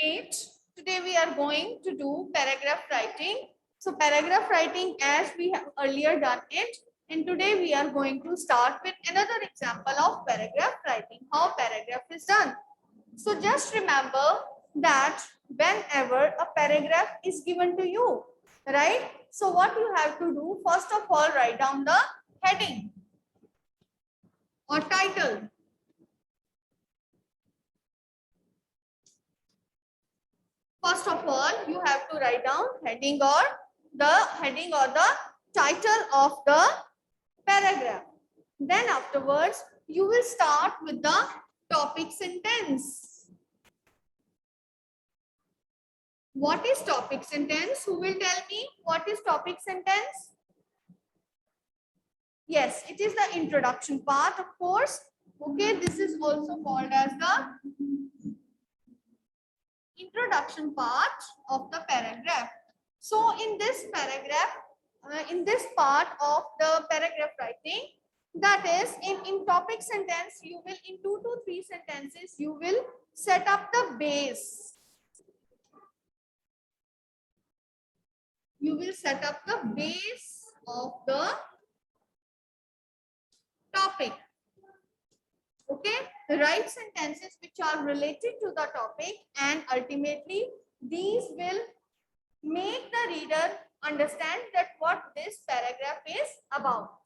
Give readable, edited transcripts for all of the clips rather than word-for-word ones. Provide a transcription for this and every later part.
8. Today we are going to do paragraph writing. So paragraph writing as we have earlier done it, and today we are going to start with another example of paragraph writing, how paragraph is done. So just remember that whenever a paragraph is given to you, right? So what you have to do, first of all, write down the heading or title. First of all, you have to write down heading or the title of the paragraph. Then afterwards, you will start with the topic sentence. What is topic sentence? Who will tell me what is topic sentence? Yes, it is the introduction part, of course. Okay, this is also called as the introduction part of the paragraph. So in this paragraph, in this part of the paragraph writing, that is in topic sentence, you will in 2 to 3 sentences, you will set up the base. You will set up the base of the topic. Okay, write sentences which are related to the topic, and ultimately these will make the reader understand that what this paragraph is about.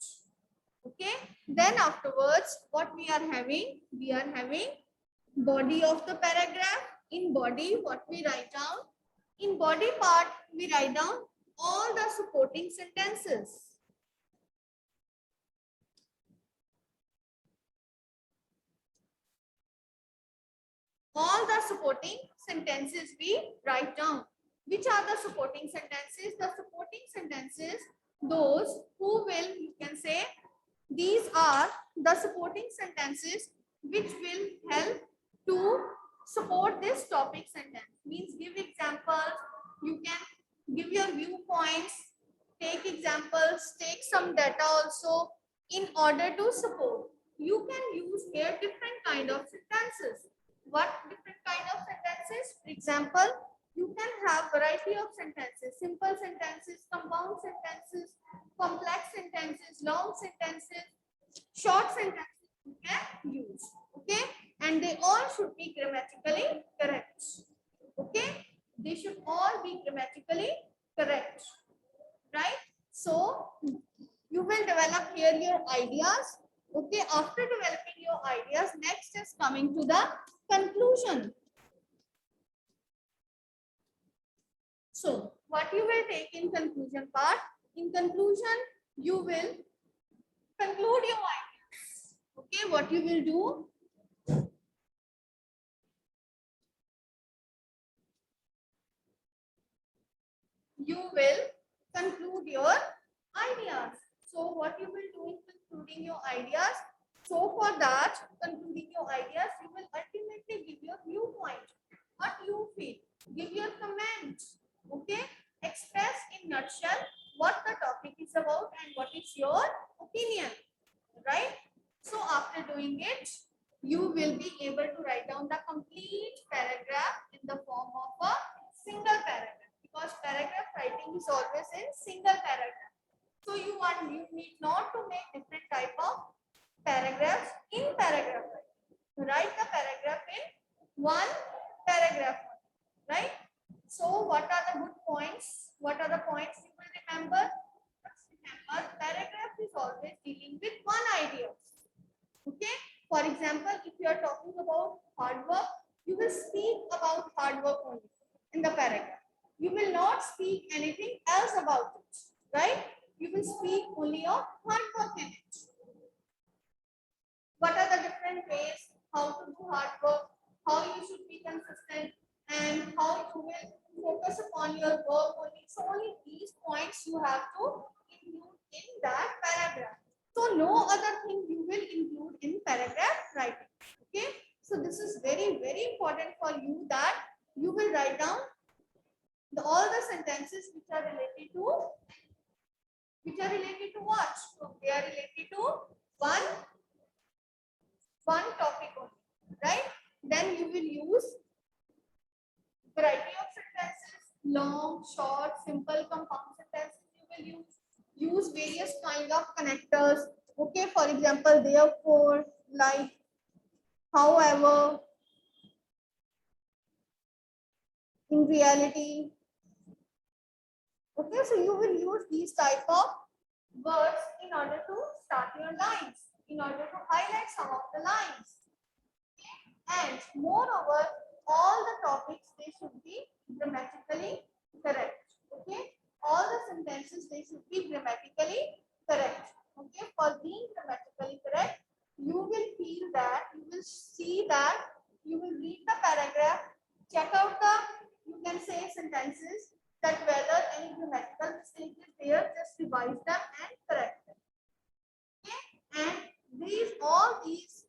Okay, then afterwards what we are having body of the paragraph. In body, what we write down? In body part, we write down all the supporting sentences. All the supporting sentences we write down. Which are the supporting sentences? The supporting sentences, those who will, you can say, these are the supporting sentences which will help to support this topic sentence. Means give examples, you can give your viewpoints, take examples, take some data also in order to support. You can use here different kind of sentences. What different kind of sentences? For example, you can have variety of sentences, simple sentences, compound sentences, complex sentences, long sentences, short sentences you can use. Okay, and they all should be grammatically correct. Okay, they should all be grammatically correct, right? So you will develop here your ideas. Okay, after developing your ideas, next is coming to the conclusion. So what you will take in conclusion part? In conclusion, you will conclude your ideas. Okay, what you will do? You will conclude your ideas. So what you will do in concluding your ideas? So for that, concluding your ideas, you will ultimately give your viewpoint, what you feel, give your comment. Okay, express in nutshell what the topic is about and what is your opinion, right? So after doing it, you will be able to write down the complete paragraph in the form of a single paragraph, because paragraph writing is always in single paragraph. So you need not to make different type of paragraphs in paragraph writing. Write the paragraph in one paragraph, right? So what are the good points? What are the points you will remember? Just remember, paragraph is always dealing with one idea. Okay. For example, if you are talking about hard work, you will speak about hard work only in the paragraph. You will not speak anything else about it, right? You will speak only of hard work in it. What are the different ways how to do hard work, how you should be consistent, and how you will focus upon your work only. So only these points you have to include in that paragraph. So no other thing you will include in paragraph writing. Okay. So this is very, very important for you, that you will write down all the sentences which are related to what? So they are related to one topic only, right? Then you will use Variety of sentences, long, short, simple, compound sentences. You will use various kind of connectors. Okay, for example, therefore, like, however, in reality. Okay, so you will use these type of words in order to start your lines, in order to highlight some of the lines. Okay? And moreover, all the topics, they should be grammatically correct. Okay, all the sentences, they should be grammatically correct. Okay, for being grammatically correct, you will feel that, you will see that, you will read the paragraph, check out the, you can say, sentences, that whether any grammatical mistake is there, just revise them and correct them. Okay, and all these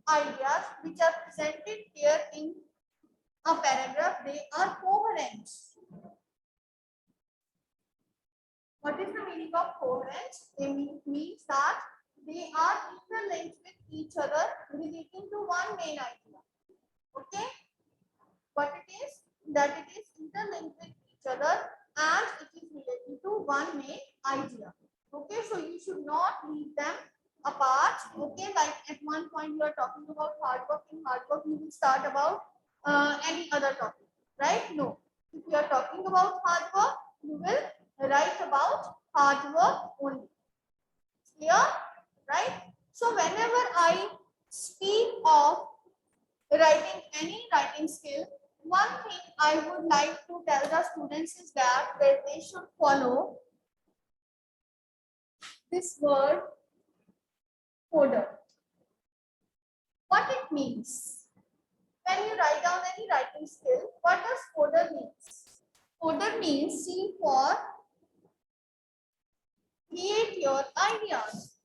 ideas which are presented here in a paragraph, they are coherent. What is the meaning of coherent? It means that they are interlinked with each other, relating to one main idea. Okay, what it is? That it is interlinked with each other and it is relating to one main idea. Okay, so you should not leave them apart. Okay, like at one point you are talking about hard work. In hard work, you will start about any other topic, right? No. If you are talking about hard work, you will write about hard work only. Clear? Right? So whenever I speak of writing any writing skill, one thing I would like to tell the students is that they should follow this word coder. What it means? When you write down any writing skill, what does coder means? Coder means C for create your ideas.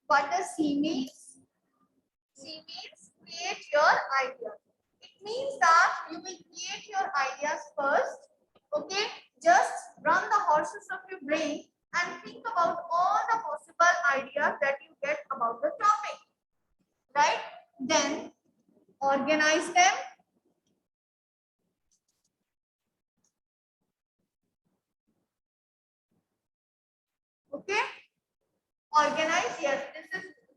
What does C means? C means create your ideas. It means that you will create your ideas first. Okay, just run the horses of your brain and think about all the possible ideas that you get about the topic. Right? Then organize them. Okay, organize. Yes,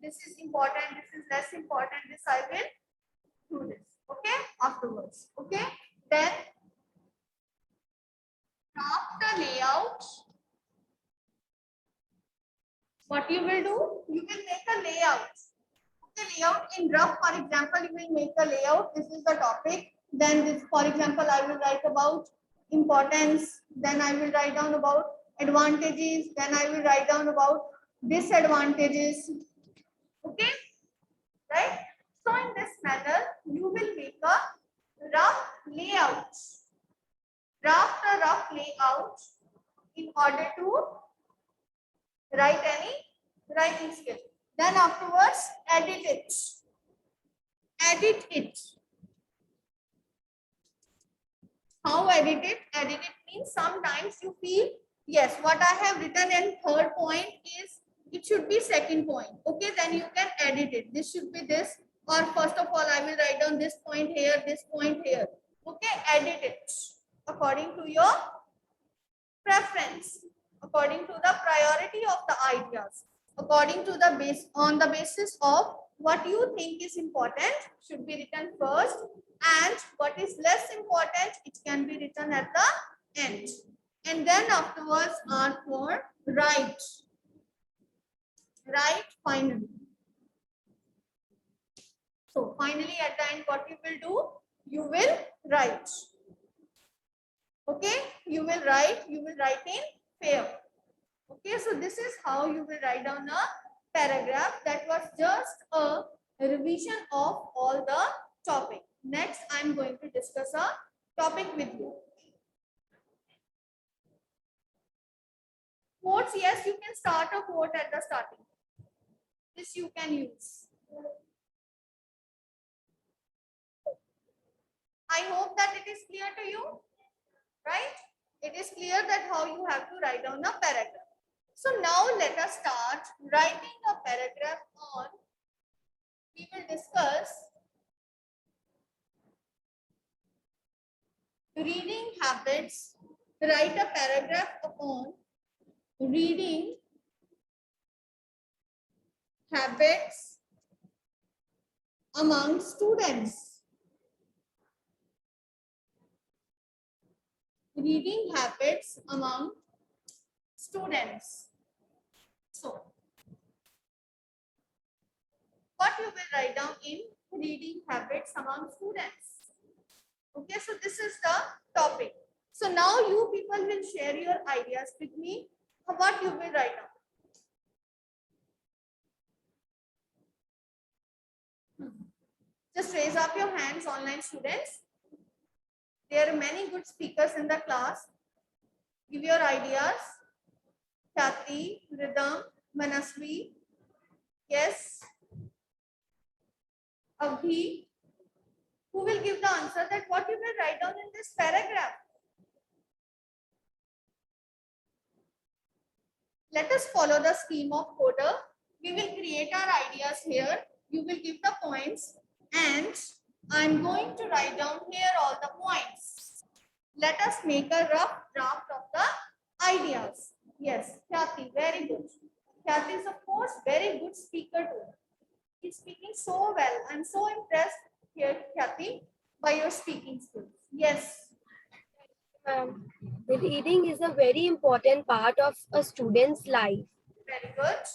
this is important, this is less important, this I will do this. Okay, afterwards. Okay, then draft the layout. What you will do, you will make a layout. Okay, layout in rough, for example, you will make a layout. This is the topic. Then this, for example, I will write about importance. Then I will write down about advantages. Then I will write down about disadvantages. Okay, right? So in this manner, you will make a rough layout. Draft a rough layout in order to write any writing skill. Then afterwards, edit it. Edit it. How edit it? Edit it means sometimes you feel, yes, what I have written in third point is, it should be second point. Okay, then you can edit it. This should be this, or first of all, I will write down this point here, this point here. Okay, edit it according to your preference, according to the priority of the ideas, according to the base, on the basis of what you think is important should be written first, and what is less important, it can be written at the end. And then afterwards are for write. Write finally. So finally at the end, what you will do? You will write. Okay, you will write in pair. Okay, so this is how you will write down a paragraph. That was just a revision of all the topic. Next, I am going to discuss a topic with you. Quotes, yes, you can start a quote at the starting. This you can use. I hope that it is clear to you, right? It is clear that how you have to write down a paragraph. So now let us start writing a paragraph on, we will discuss reading habits. Write a paragraph upon reading habits among students. Reading habits among students. So, what you will write down in reading habits among students? Okay, so this is the topic. So now you people will share your ideas with me. What you will write down? Just raise up your hands, online students. There are many good speakers in the class. Give your ideas. Khyati, Rhythm, Manasvi. Yes. Abhi. Who will give the answer that what you will write down in this paragraph? Let us follow the scheme of Coder. We will create our ideas here. You will give the points and I'm going to write down here all the points. Let us make a rough draft of the ideas. Yes, Khyati, very good. Khyati is of course very good speaker too. He's speaking so well. I'm so impressed here, Khyati, by your speaking skills. Yes. Reading is a very important part of a student's life. Very good.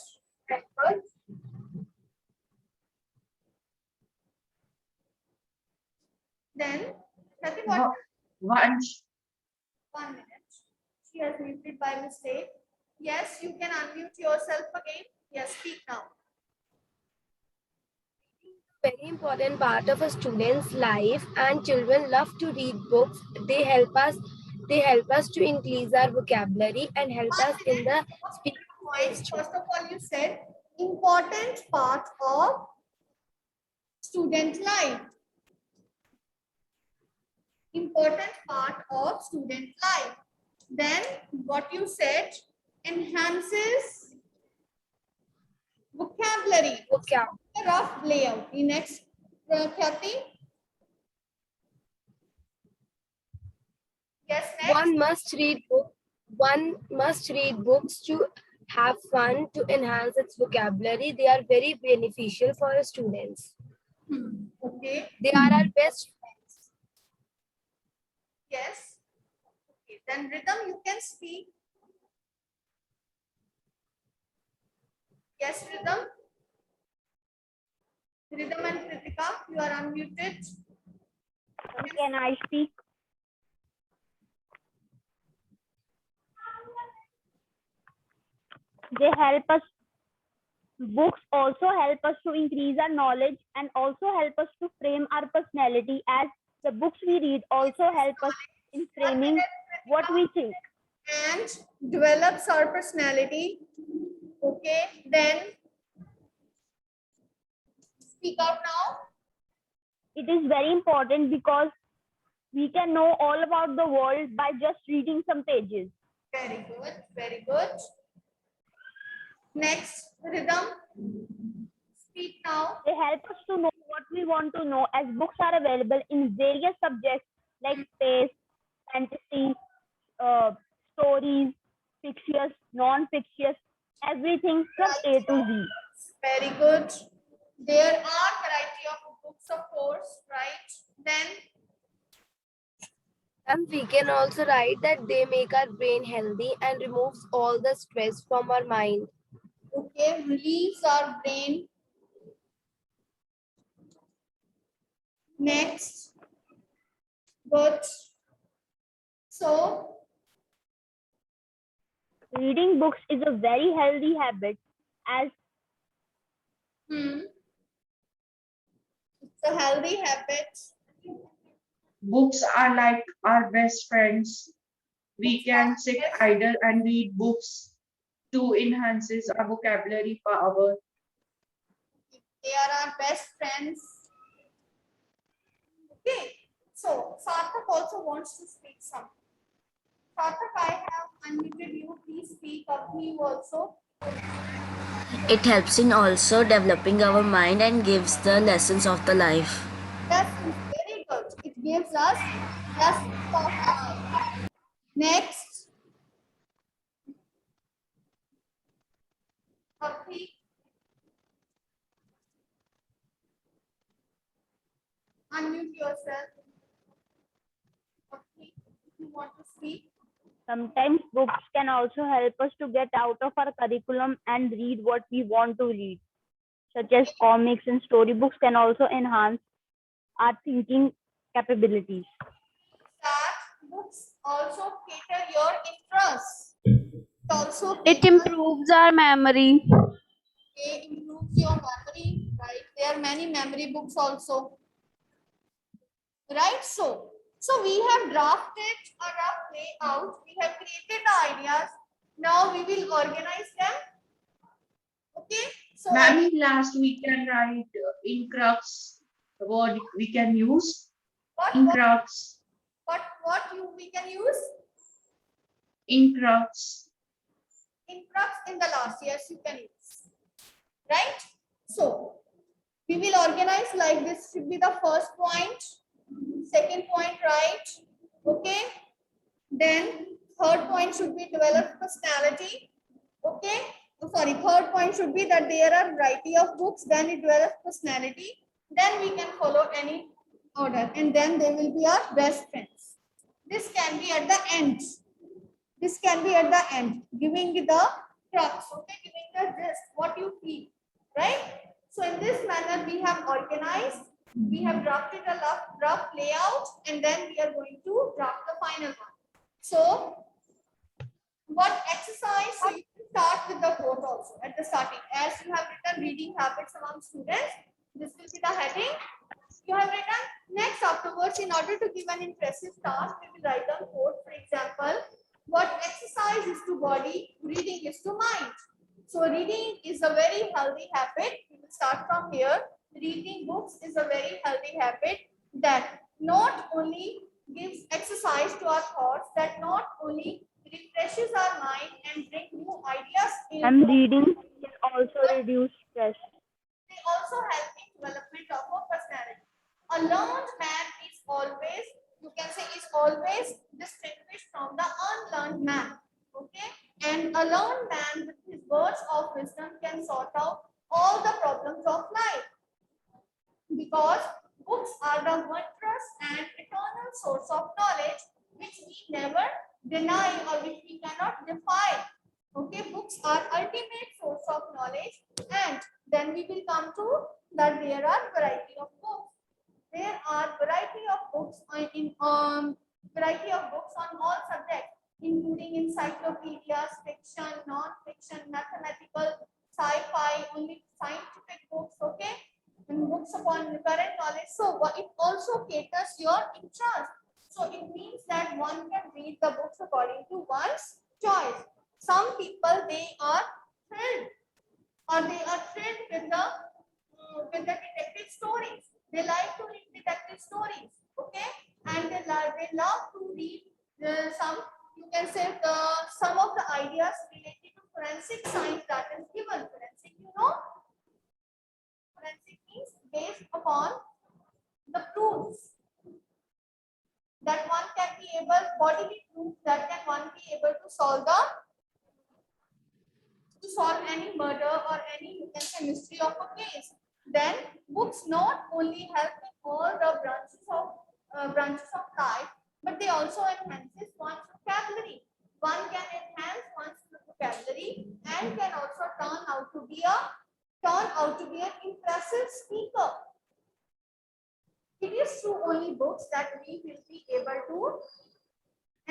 Very good. Then, Khyati, what? Once. 1 minute. She has muted by mistake. Yes, you can unmute yourself again. Yes, speak now. Very important part of a student's life, and children love to read books. They help us to increase our vocabulary and help us in the speaking. First of all, you said important part of student life. Important part of student life. Then what you said, enhances vocabulary. Rough layout. The next, Khyati. Yes, next. One must read books to have fun, to enhance its vocabulary. They are very beneficial for our students. Okay. They are our best friends. Yes. Okay. Then Rhythm, you can speak. Yes, Rhythm. Rhythm and Kritika, you are unmuted. Can I speak? They help us. Books also help us to increase our knowledge and also help us to frame our personality, as the books we read also help us in framing what we think. And develops our personality. Okay, then speak out now. It is very important because we can know all about the world by just reading some pages. Very good, very good. Next, Rhythm. Speak now. They help us to know what we want to know, as books are available in various subjects like space, fantasy, stories, fictitious, non-fictitious, everything from A to Z. Very good. There are variety of books, of course, right? Then And we can also write that they make our brain healthy and removes all the stress from our mind. okay, relieves our brain. Next, good. So, Reading books is a very healthy habit, as it's a healthy habit. Books are like our best friends. We can sit idle and read books to enhances our vocabulary power. They are our best friends. Okay, so Sarthak also wants to speak something. Sarthak, I have unmuted you. Please speak up. You also. It helps in also developing our mind and gives the lessons of the life. That's very good. It gives us less of time. Next, Bhakti. Unmute yourself. Bhakti, if you want to speak. Sometimes books can also help us to get out of our curriculum and read what we want to read, such as comics and storybooks can also enhance our thinking capabilities. That books also cater your interests. It improves our memory. Improves your memory, right? There are many memory books also, right? So we have drafted a rough layout. We have created the ideas. Now we will organize them. Okay. So Ma'am, in last we can write in crux word we can use. In crux. we can use In crux. in crux in the last years you can use, right? So we will organize like this. Should be the first point, second point, right? Okay. Then third point should be develop personality. Okay. Oh, sorry, third point should be that there are variety of books. Then it develops personality. Then we can follow any order, and then they will be our best friends. This can be at the end. This can be at the end, giving the crux. Okay, giving the gist, what you feel, right? So in this manner, we have organized. We have drafted a rough layout, and then we are going to draft the final one. So, what exercise? So you can start with the quote also at the starting. As you have written reading habits among students, this will be the heading. You have written next afterwards. In order to give an impressive task, we will write down quote. For example, what exercise is to body, reading is to mind. So reading is a very healthy habit. We will start from here. Reading books is a very healthy habit that not only gives exercise to our thoughts, that not only refreshes our mind and bring new ideas in. And reading can also reduce stress. They also help in development of a personality. A learned man is always, you can say, is always distinguished from the unlearned man. Okay? And a learned man with his words of wisdom can sort out all the problems of life. Because books are the wondrous and eternal source of knowledge which we never deny or which we cannot defy. Okay, books are ultimate source of knowledge, and then we will come to that there are variety of books. There are variety of books variety of books on all subjects, including encyclopedias, fiction, non-fiction, mathematical, sci-fi, only scientific books. Okay, and books upon current knowledge. So it also caters your interest. So it means that one can read the books according to one's choice. Some people, they are thrilled with the detective stories. They like to read detective stories, okay, and they love to read some, you can say, some of the ideas related to forensic science that is given. Forensic, forensic means based upon the proofs that one can be able, bodily proofs that can one be able to solve any murder or any, you can say, mystery of a case. Then books not only help in all the branches of life, but they also enhances one's vocabulary. One can enhance one's vocabulary and can also turn out to be an impressive speaker. It is through only books that we will be able to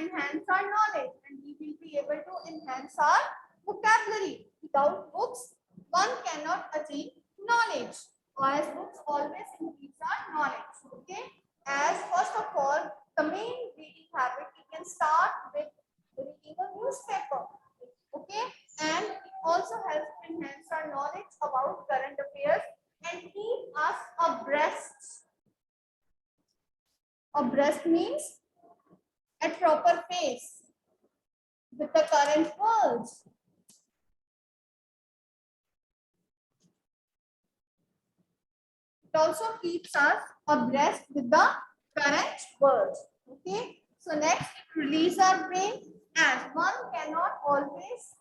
enhance our knowledge, and we will be able to enhance our vocabulary. Without books, one cannot achieve knowledge. As books always increase our knowledge. Okay. As first of all, the main reading habit, we can start with reading a newspaper. Okay. And it also helps to enhance our knowledge about current affairs and keep us abreast. Abreast means at proper pace with the current world. It also keeps us abreast with the current world. Okay. So next, it release our brain, as one cannot always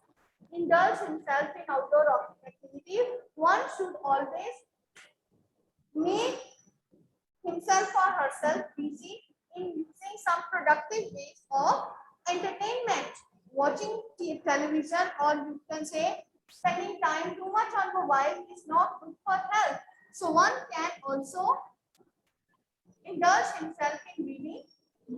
indulge himself in outdoor activity. One should always make himself or herself busy in using some productive ways of entertainment. Watching television, or you can say spending time too much on mobile, is not good for health. So one can also indulge himself in reading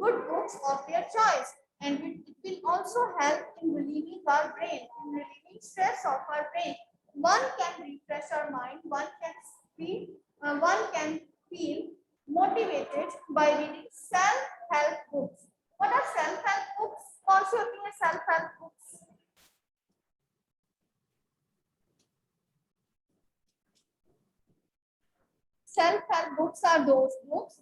good books of their choice, and it will also help in relieving our brain, in relieving stress of our brain. One can refresh our mind, one can feel motivated by reading self-help books. What are self-help books? कौन सी होती हैं self-help books? Self-help books are those books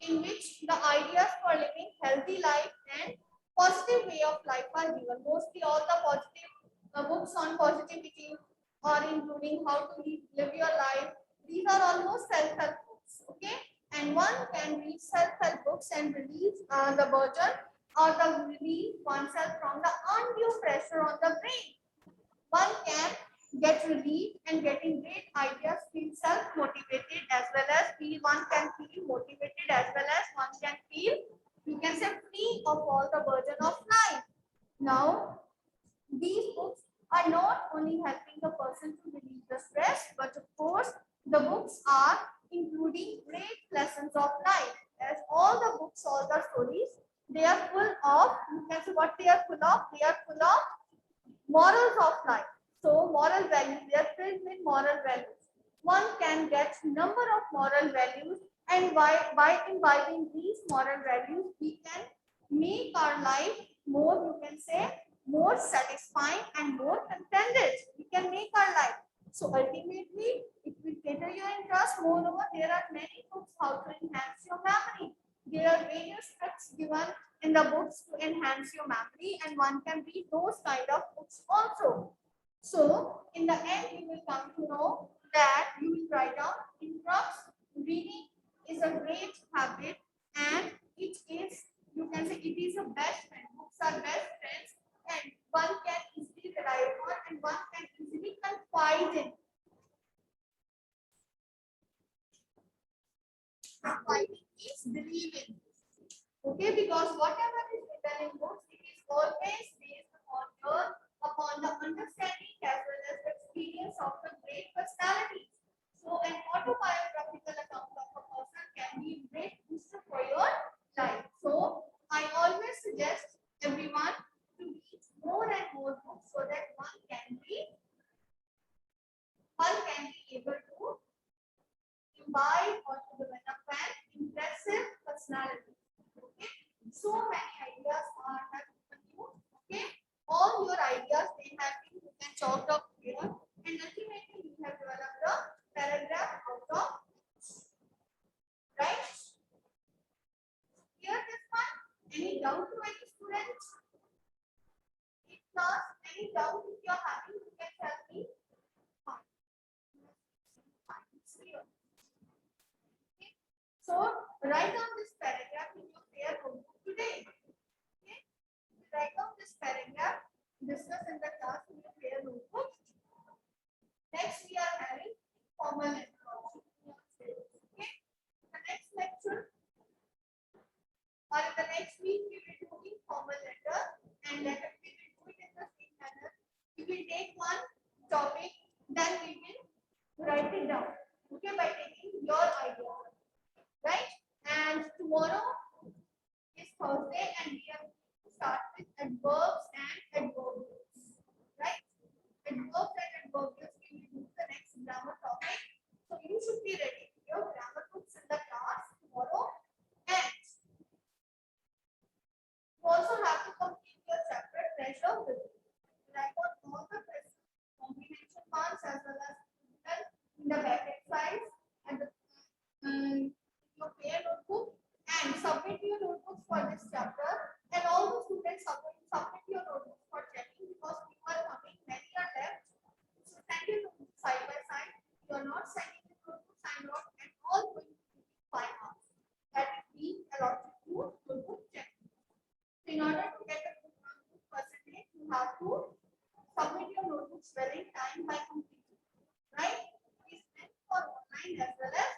in which the ideas for living healthy life and positive way of life are given. Mostly all the positive books on positivity, or including how to live your life. These are almost self-help books. Okay, and one can read self-help books and release the burden, or relieve oneself from the undue pressure on the brain. One can get relief and getting great ideas, feel self-motivated, as well as one can feel motivated, as well as one can feel, you can say, free of all the burden of life. Now, these books are not only helping the person to relieve the stress, but of course, the books are including great lessons of life. As all the books, all the stories, they are full of, you can say what they are full of? They are full of morals of life. So moral values, they are filled with moral values. One can get number of moral values, and by imbibing these moral values, we can make our life more, you can say, more satisfying and more contented. We can make our life. So ultimately, it will cater your interest. Moreover, there are many books how to enhance your memory. There are various tricks given in the books to enhance your memory, and one can read those kind of books also. So in the end, you will come to know that you will write down interrupts. Reading is a great habit, and it is, you can say, it is a best friend. Books are best friends, and one can easily rely upon, and one can easily confide in. Confiding is believing. Okay, because whatever is written in books, it is always based upon the understanding as well as the experience of the great personalities. So an autobiographical account of a person can be a great booster for your life. So I always suggest everyone to read more and more books, so that one can be able to imbibe or to develop an impressive personality. Okay, so many ideas have given you. Okay, all your ideas, they have been, you can chalk up here, and ultimately you have developed a paragraph out of, right? Here this one. Any doubt to any students? In class, any doubt if you are having, you can tell me. It's clear. Okay. So write down this paragraph in your prayer notebook today. Okay. Write down this paragraph, discuss in the class in your prayer notebook. in order to get a good percentage, you have to submit your notebooks well in time by completing. Right? It is meant for online as well as